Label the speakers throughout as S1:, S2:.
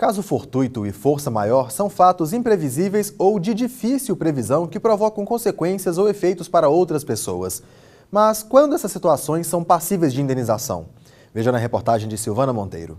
S1: Caso fortuito e força maior são fatos imprevisíveis ou de difícil previsão que provocam consequências ou efeitos para outras pessoas. Mas quando essas situações são passíveis de indenização? Veja na reportagem de Silvana Monteiro.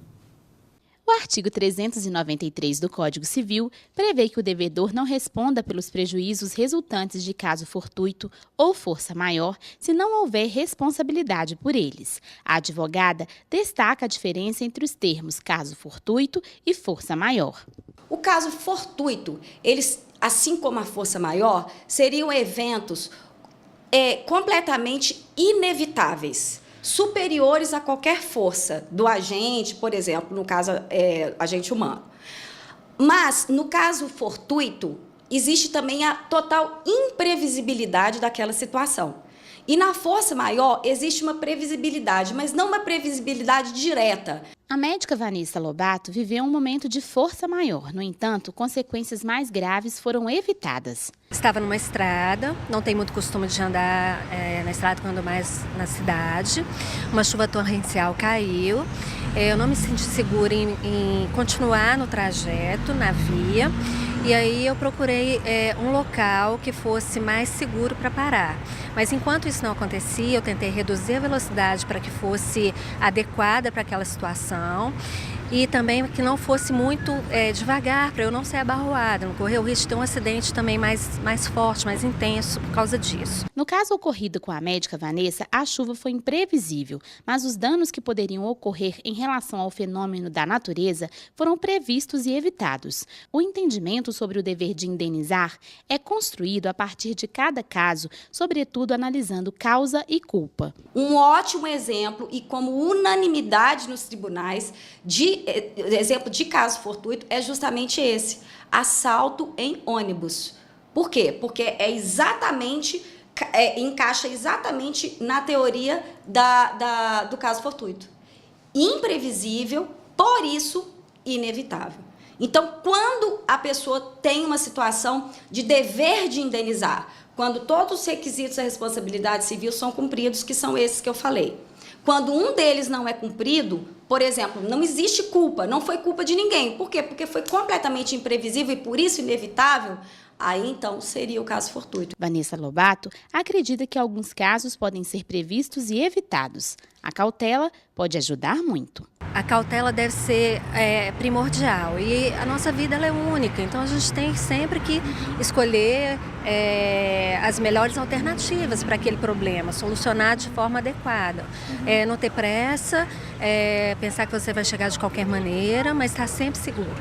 S2: O artigo 393 do Código Civil prevê que o devedor não responda pelos prejuízos resultantes de caso fortuito ou força maior se não houver responsabilidade por eles. A advogada destaca a diferença entre os termos caso fortuito e força maior.
S3: O caso fortuito, eles, assim como a força maior, seriam eventos completamente inevitáveis, superiores a qualquer força do agente, por exemplo, no caso, agente humano. Mas, no caso fortuito, existe também a total imprevisibilidade daquela situação. E na força maior, existe uma previsibilidade, mas não uma previsibilidade direta.
S2: A médica Vanessa Lobato viveu um momento de força maior. No entanto, consequências mais graves foram evitadas.
S4: Estava numa estrada, não tem muito costume de andar na estrada quando mais na cidade. Uma chuva torrencial caiu. Eu não me senti segura em continuar no trajeto, na via. E aí eu procurei um local que fosse mais seguro para parar. Mas enquanto isso não acontecia, eu tentei reduzir a velocidade para que fosse adequada para aquela situação e também que não fosse muito devagar, para eu não ser abarroada, não correr o risco de ter um acidente também mais forte, mais intenso por causa disso.
S2: No caso ocorrido com a médica Vanessa, a chuva foi imprevisível, mas os danos que poderiam ocorrer em relação ao fenômeno da natureza foram previstos e evitados. O entendimento sobre o dever de indenizar é construído a partir de cada caso, sobretudo analisando causa e culpa.
S3: Um ótimo exemplo, e como unanimidade nos tribunais, exemplo de caso fortuito, é justamente esse: assalto em ônibus. Por quê? Porque encaixa exatamente na teoria do caso fortuito. Imprevisível, por isso inevitável. Então, quando a pessoa tem uma situação de dever de indenizar, quando todos os requisitos da responsabilidade civil são cumpridos, que são esses que eu falei. Quando um deles não é cumprido, por exemplo, não existe culpa, não foi culpa de ninguém. Por quê? Porque foi completamente imprevisível e por isso inevitável, aí então seria o caso fortuito.
S2: Vanessa Lobato acredita que alguns casos podem ser previstos e evitados. A cautela pode ajudar muito.
S4: A cautela deve ser primordial e a nossa vida ela é única, então a gente tem sempre que escolher as melhores alternativas para aquele problema, solucionar de forma adequada. Não ter pressa, pensar que você vai chegar de qualquer maneira, mas estar sempre seguro.